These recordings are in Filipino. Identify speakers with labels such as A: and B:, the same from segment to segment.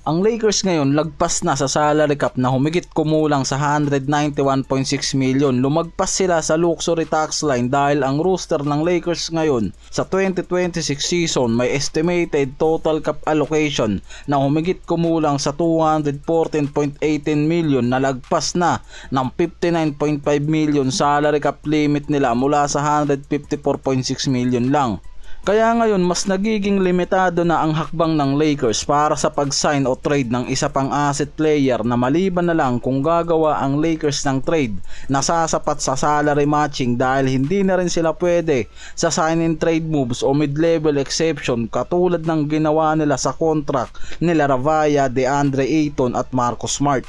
A: Ang Lakers ngayon lagpas na sa salary cap na humigit kumulang sa 191.6 million. Lumagpas sila sa luxury tax line dahil ang roster ng Lakers ngayon sa 2026 season may estimated total cap allocation na humigit kumulang sa 214.18 million na lagpas na ng 59.5 million salary cap limit nila mula sa 154.6 million lang. Kaya ngayon mas nagiging limitado na ang hakbang ng Lakers para sa pag-sign o trade ng isa pang asset player na maliban na lang kung gagawa ang Lakers ng trade na sasapat sa salary matching dahil hindi na rin sila pwede sa sign and trade moves o mid-level exception katulad ng ginawa nila sa contract nila Ravaya, DeAndre Ayton at Marcus Smart.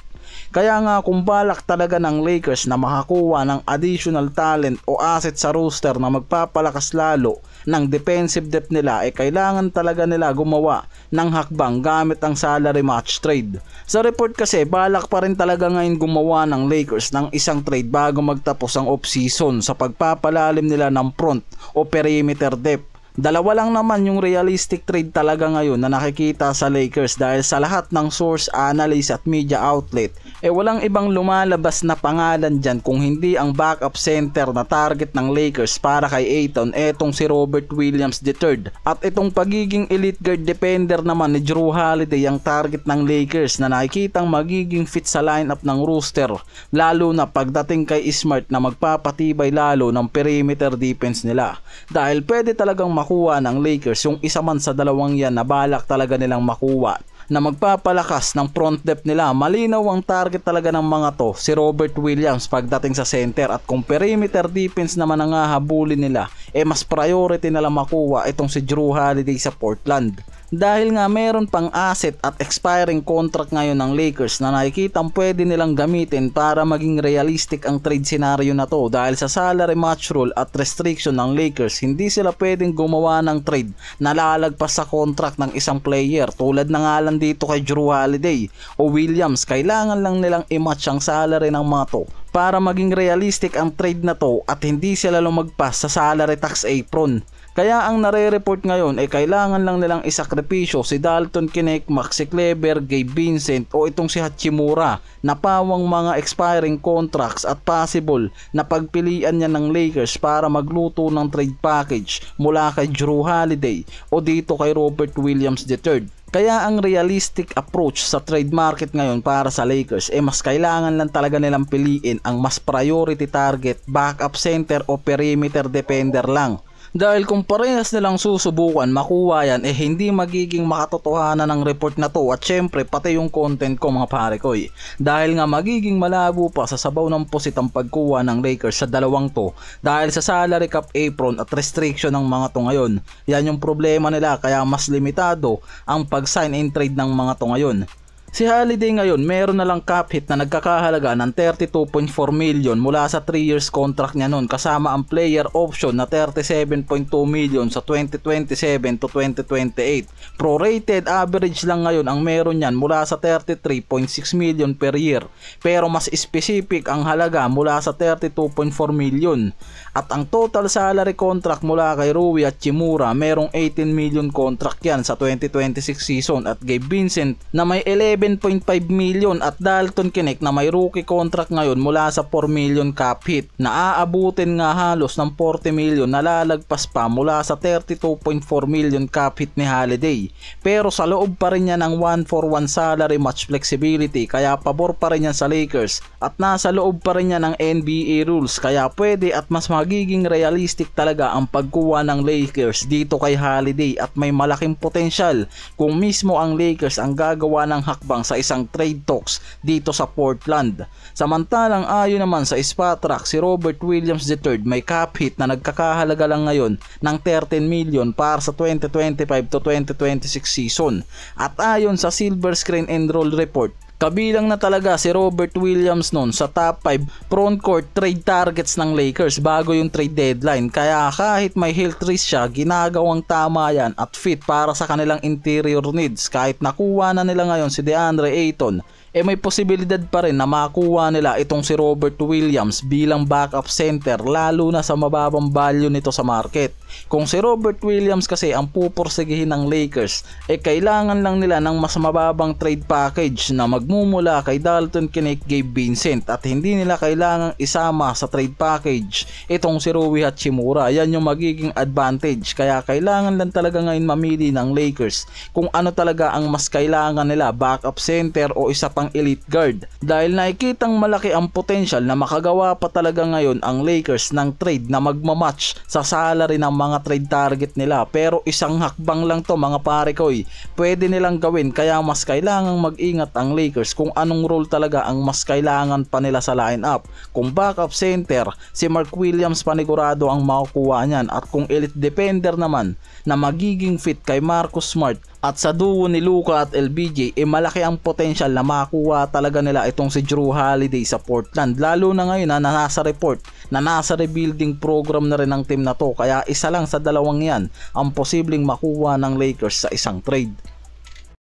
A: Kaya nga kung balak talaga ng Lakers na makakuha ng additional talent o asset sa roster na magpapalakas lalo ng defensive depth nila kailangan talaga nila gumawa ng hakbang gamit ang salary match trade. Sa report kasi balak pa rin talaga ngayon gumawa ng Lakers ng isang trade bago magtapos ang off-season sa pagpapalalim nila ng front o perimeter depth. Dalawa lang naman yung realistic trade talaga ngayon na nakikita sa Lakers dahil sa lahat ng source, analyst at media outlet walang ibang lumalabas na pangalan dyan kung hindi ang backup center na target ng Lakers para kay Ayton etong si Robert Williams III at itong pagiging elite guard defender naman ni Jrue Holiday ang target ng Lakers na nakikitang magiging fit sa lineup ng roster lalo na pagdating kay Smart na magpapatibay lalo ng perimeter defense nila dahil pwede talagang makuha ng Lakers yung isa man sa dalawang yan na balak talaga nilang makuha na magpapalakas ng front depth nila. Malinaw ang target talaga ng mga to si Robert Williams pagdating sa center at kung perimeter defense naman ang hahabulin nila mas priority nila makuha itong si Jrue Holiday sa Portland. Dahil nga meron pang asset at expiring contract ngayon ng Lakers na nakikitang pwede nilang gamitin para maging realistic ang trade scenario na to dahil sa salary match rule at restriction ng Lakers hindi sila pwedeng gumawa ng trade na lalagpas sa contract ng isang player tulad na nga lang dito kay Jrue Holiday o Williams. Kailangan lang nilang i-match ang salary ng mga to para maging realistic ang trade na to at hindi sila lumagpas sa salary tax apron. Kaya ang nare-report ngayon kailangan lang nilang isakripisyo si Dalton Knecht, Maxi Kleber, Gabe Vincent o itong si Hachimura na pawang mga expiring contracts at possible na pagpilian niya ng Lakers para magluto ng trade package mula kay Jrue Holiday o dito kay Robert Williams III. Kaya ang realistic approach sa trade market ngayon para sa Lakers mas kailangan lang talaga nilang piliin ang mas priority target, backup center o perimeter defender lang. Dahil kung parehas nilang susubukan makuha yan hindi magiging makatotohanan ng report na to at syempre pati yung content ko mga pare ko dahil nga magiging malabo pa sa sabaw ng pusit ang pagkuha ng Lakers sa dalawang to dahil sa salary cap apron at restriction ng mga to ngayon. Yan yung problema nila kaya mas limitado ang pag-sign and trade ng mga to ngayon. Si Holiday ngayon meron na lang cap hit na nagkakahalaga ng 32.4 million mula sa 3 years contract niya noon kasama ang player option na 37.2 million sa 2027 to 2028. Prorated average lang ngayon ang meron niyan mula sa 33.6 million per year pero mas specific ang halaga mula sa 32.4 million. At ang total salary contract mula kay Rui at Hachimura merong 18 million contract yan sa 2026 season at Gabe Vincent na may 11.5 million at Dalton Knecht na may rookie contract ngayon mula sa 4 million cap hit na aabutin nga halos ng 40 million na lalagpas pa mula sa 32.4 million cap hit ni Holiday. Pero sa loob pa rin niya ng 1-for-1 salary match flexibility kaya pabor pa rin yan sa Lakers at nasa loob pa rin niya ng NBA rules kaya pwede at mas magiging realistic talaga ang pagkuha ng Lakers dito kay Holiday at may malaking potensyal kung mismo ang Lakers ang gagawa ng hakbang sa isang trade talks dito sa Portland. Samantalang ayon naman sa Spotrac si Robert Williams III may cap hit na nagkakahalaga lang ngayon ng 13 million para sa 2025 to 2026 season at ayon sa Silver Screen and Roll report kabilang na talaga si Robert Williams noon sa top 5 frontcourt trade targets ng Lakers bago yung trade deadline kaya kahit may health risk siya ginagawang tama yan at fit para sa kanilang interior needs kahit nakuha na nila ngayon si DeAndre Ayton may posibilidad pa rin na makuha nila itong si Robert Williams bilang backup center, lalo na sa mababang value nito sa market. Kung si Robert Williams kasi ang pupursigihin ng Lakers, kailangan lang nila ng mas mababang trade package na magmumula kay Dalton Knecht, Gabe Vincent, at hindi nila kailangang isama sa trade package itong si Rui Hachimura. Yan yung magiging advantage, kaya kailangan lang talaga ngayon mamili ng Lakers kung ano talaga ang mas kailangan nila, backup center o isa pang elite guard, dahil nakikitang malaki ang potential na makagawa pa talaga ngayon ang Lakers ng trade na magmamatch sa salary ng mga trade target nila. Pero isang hakbang lang to mga pare ko, pwede nilang gawin, kaya mas kailangang mag-ingat ang Lakers kung anong role talaga ang mas kailangan pa nila sa lineup. Kung backup center, si Mark Williams panigurado ang makukuha niyan, at kung elite defender naman na magiging fit kay Marcus Smart at sa duo ni Luka at LBJ, malaki ang potential na makuha talaga nila itong si Jrue Holiday sa Portland, lalo na ngayon na nasa report na nasa rebuilding program na rin ang team na to, kaya isa lang sa dalawang yan ang posibleng makuha ng Lakers sa isang trade.